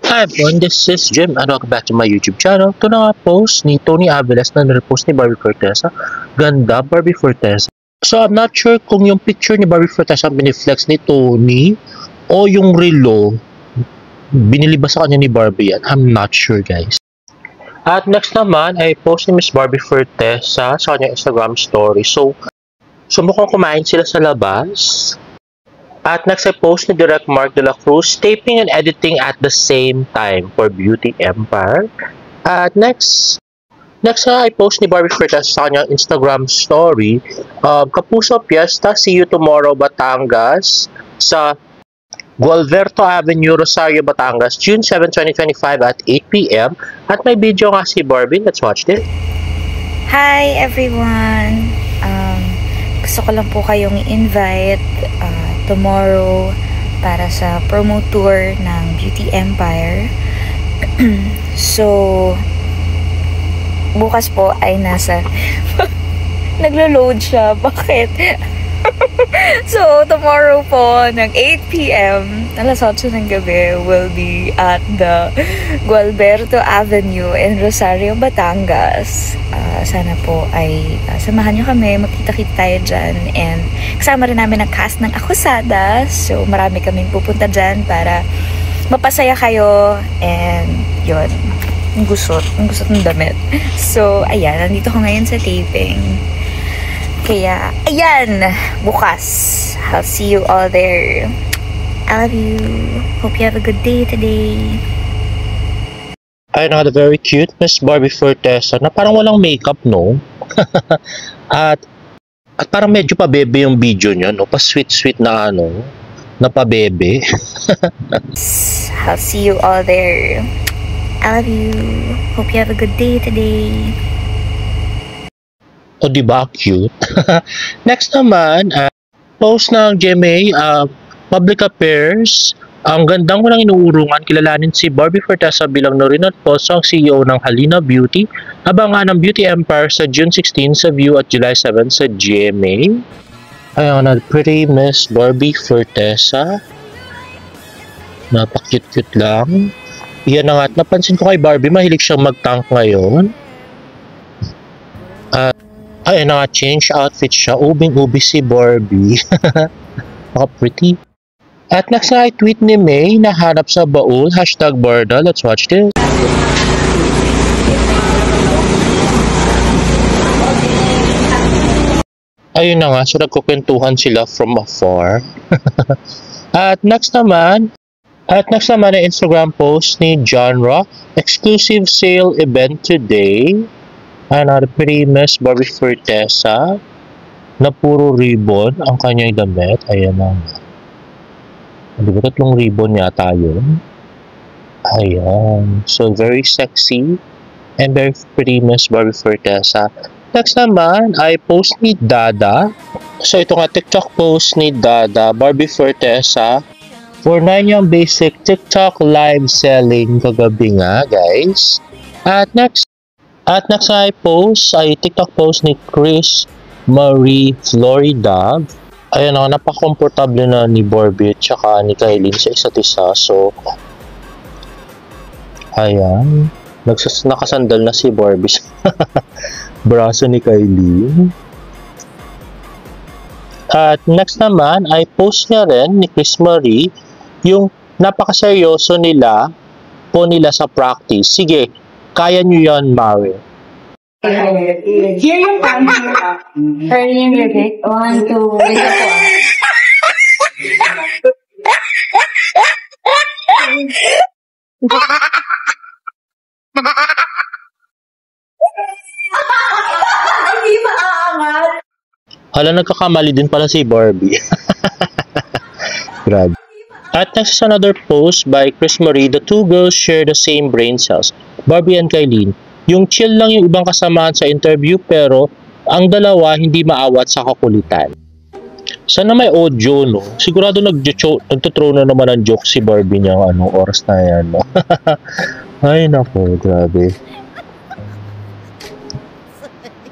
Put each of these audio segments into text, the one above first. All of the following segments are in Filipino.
Hi everyone, this is Jim and welcome back to my YouTube channel. Ito na nga post ni Tony Aviles na nirepost ni Barbie Forteza. Ganda, Barbie Forteza. So I'm not sure kung yung picture ni Barbie Forteza biniflex ni Tony o yung relo binili ba sa kanya ni Barbie yan. I'm not sure guys. At next naman ay post ni Miss Barbie Forteza sa kanyang Instagram story. So mukhang kumain sila sa labas. At next ay post ni Direct Mark de la Cruz, taping and editing at the same time for Beauty Empire. At next ay post ni Barbie Forteza sa kanyang Instagram story, Kapuso Fiesta, see you tomorrow Batangas sa Gualberto Avenue, Rosario, Batangas, June 7, 2025 at 8 p.m. At may video nga si Barbie, let's watch this. Hi everyone! Gusto ko lang po kayong invite tomorrow para sa promo tour ng Beauty Empire. So, bukas po ay nasa... Naglo-load siya. Bakit? So, tomorrow po ng 8 p.m. alas 8 ng gabi will be at the Gualberto Avenue in Rosario, Batangas. Sana po ay samahan nyo kami, magkita-kita tayo dyan, and kasama rin namin ang cast ng Akusada. So marami kaming pupunta dyan para mapasaya kayo, and yun, ang gusot ng damit. So ayan, nandito ko ngayon sa taping, kaya ayan, bukas I'll see you all there. I love you, hope you have a good day today. Ay, na very cute Miss Barbie Forteza na parang walang makeup, no? at parang medyo pa-bebe yung video niya, no? Pa-sweet na na pa-bebe. I'll see you all there. I love you. Hope you have a good day today. O, diba? Cute. Next naman, post ng GMA, Public Affairs. Ang gandang walang inuurungan, kilalanin si Barbie Forteza bilang Norinat Poso, ang CEO ng Halina Beauty. Abangan ng Beauty Empire sa June 16 sa View at July 7 sa GMA. Ayan na, pretty Miss Barbie Forteza. Napakute-cute lang. Yan na nga, napansin ko kay Barbie, mahilig siyang mag-tank ngayon. Ayan na nga, change outfit siya. Ubing-ubi si Barbie. Napaka-pretty. At next na ay tweet ni May na hanap sa baul, #Barda. Let's watch this. Ayun na nga, so nagkukwentuhan sila from afar. At next naman ay Instagram post ni John Rock, exclusive sale event today. Another pretty Miss Barbie Forteza na puro ribbon ang kanyang damit. Ayan na nga. Di ba 3 ribbon yata yun? Ayan. So, very sexy and very pretty Miss Barbie Forteza. Next naman ay post ni Dada. So, ito nga TikTok post ni Dada, Barbie Forteza. For 9 yung basic TikTok live selling kagabi nga, guys. At next ay TikTok post ni Chris Marie Florida. Ayan o, napaka-comfortable na ni Barbie at saka ni Kylie sa isa't isa. So, ayan. Nakasandal na si Barbie sa braso ni Kylie. At next naman ay post niya rin ni Chris Marie yung napakaseryoso nila sa practice. Sige, kaya nyo yan, Mari. Here yung camera. Turn yung repeat. 1, 2, wait Hindi maaangat. Hala, nagkakamali din pala si Barbie. Grabe. At next is another post by Chris Marie. The two girls share the same brain cells, Barbie and Kylie. Yung chill lang yung ibang kasamahan sa interview, pero ang dalawa hindi maawat sa kakulitan. Sana may audio, no? Sigurado nagtuthrow na naman ang joke si Barbie niyang oras na yan, no? Ay, nako, grabe.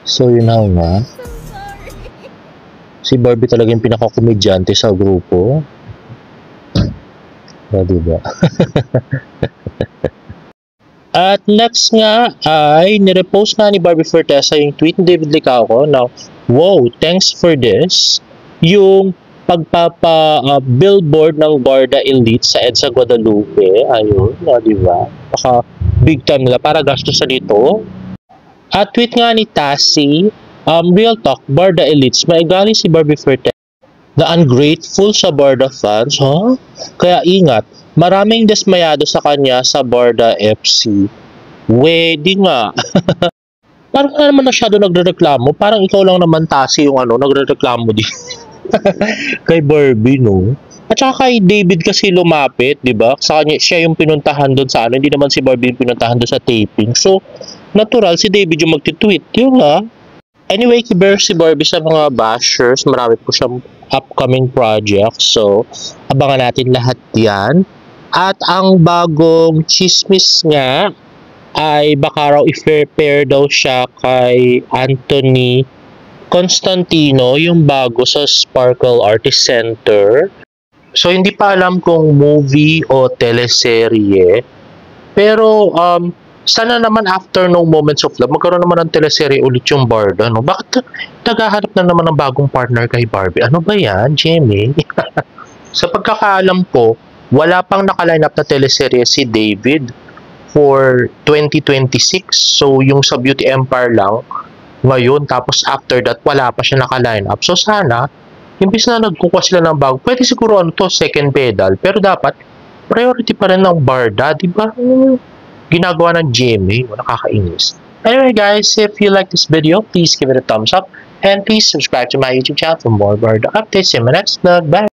So, yun na nga. Si Barbie talaga yung pinaka-komedyante sa grupo. Diba? At next nga ay nirepost nga ni Barbie Fortesa yung tweet ni David Licauco na, wow, thanks for this. Yung pagpapa-billboard ng Barda Elite sa EDSA Guadalupe. Ayun, di ba? Baka big time nila para gastos sa dito. At tweet nga ni Tassie, real talk, Barda Elites, maigali si Barbie Fortesa. The ungrateful sa Barda fans, huh? Kaya ingat, maraming desmayado sa kanya sa Barda FC. Di nga. Parang ka naman masyado nagrereklamo. Parang ikaw lang naman Tassie yung nagrereklamo din. Kay Barbie, no? At saka kay David kasi lumapit, di ba? Sa kanya, siya yung pinuntahan doon sa hindi naman si Barbie yung pinuntahan doon sa taping. So, natural si David yung magtitweet. Yun nga. Anyway, kiber si Barbie sa mga bashers. Marami po siyang upcoming project. So, abangan natin lahat yan. At ang bagong chismis nga ay baka raw i-pair daw siya kay Anthony Constantino, yung bago sa Sparkle Artist Center. So, hindi pa alam kung movie o teleserye. Pero, sana naman after No Moments of Love, magkaroon naman ng teleserye ulit yung Barda, no? Bakit naghahanap na naman ng bagong partner kay Barbie? Ano ba yan, Jimmy? Sa pagkakaalam ko, wala pang nakaline up na teleserye si David for 2026. So, yung sa Beauty Empire lang ngayon, tapos after that, wala pa siya nakaline up. So, sana, imbis na nagkukuha sila ng bago, pwede siguro second pedal. Pero dapat, priority pa rin ng Barda, di ba? Ginagawa ng GMA, nakakainis. Anyway guys, if you like this video, please give it a thumbs up. And please subscribe to my YouTube channel for more Barda updates. See you in my next vlog. Bye!